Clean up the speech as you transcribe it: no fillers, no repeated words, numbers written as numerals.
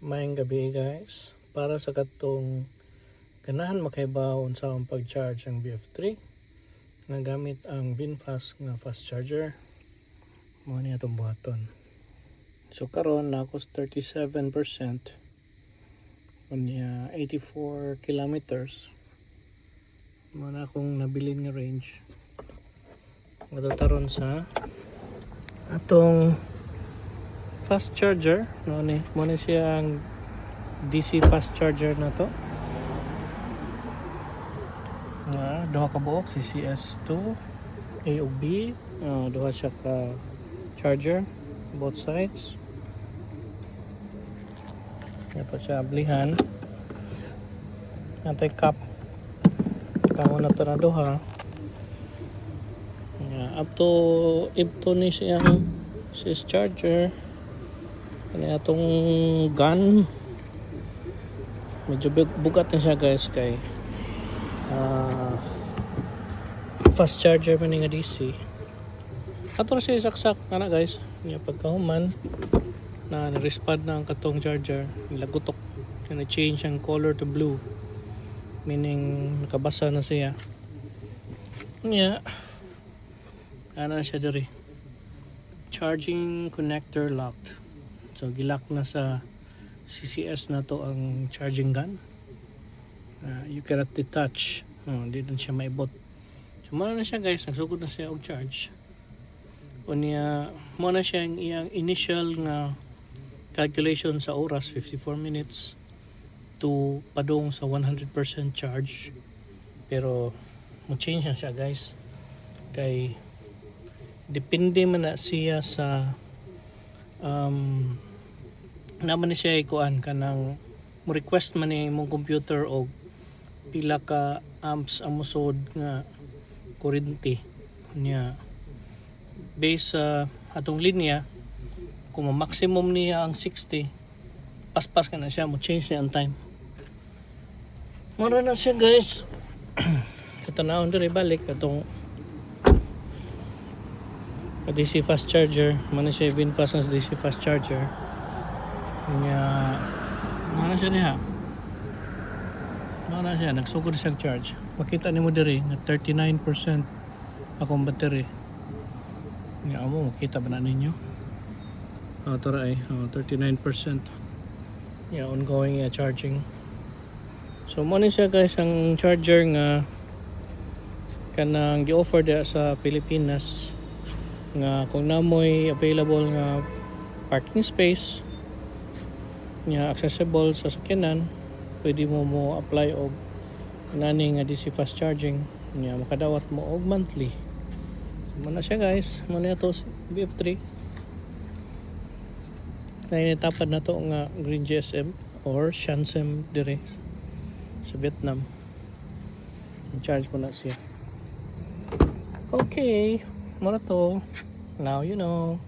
Maayong gabi guys. Para sa katong ganahan makaibaw sa ang pag-charge ang BF3 nga gamit ang VinFast nga fast charger, mo ni atong buhaton. So karon na ako 37%, unya 84 kilometers mo na akong nabilin nga range. Matutaron sa atong fast charger, no ni mo na siya ang DC fast charger na to. Duha ka buok CCS2 A ug B, duha siya ka charger both sides. Ito siya ablihan. Natay cup. Tamo na to na duha. Up to ipto ni siyang sis charger. Ano atong gun. Medyo bugat na siya guys kay fast charger man nga DC. Ato siya saksak ana guys. Nya pagkahuman na respond na ang katong charger, nilagutok. Na change ang color to blue. Meaning nakabasa na siya. Nya ana siya diri. Charging connector locked. So gilock na sa CCS na to ang charging gun. You cannot detach. Di na siya maibot. So muna na siya guys, nagsugod na siya og charge. Unya muna siya ang iyang initial nga calculation sa oras, 54 minutes to padung sa 100% charge. Pero mo-change na siya guys. Kay depende man na siya sa naman ni siya ikuan kanang mo request man ni imong computer og pila ka amps ang musod nga kuryente niya based sa atong linya. Kung maximum niya ang 60, paspas ka na siya, mo change niya ang time. Mara na siya guys. Katanawon diri balik atong DC fast charger. Mana siya VinFast nga DC fast charger. Nya mana siya niya. Mana siya nagsugod siya charge. Makita nimo diri nga 39% akong battery. Nya amo makita ba na ninyo? Tara ay 39%. Yeah, ongoing charging. So mo ni siya guys ang charger nga kanang gi-offer dia sa Pilipinas nga kung namoy available nga parking space nya accessible sa sakyanan, pwede mo apply og nani nga DC fast charging nya makadawat mo og monthly. So muna siya guys, muna ito BF3 na initapad na to nga Green GSM or Shansem dire sa Vietnam. Charge mo na siya. Okay, muna to. Now you know.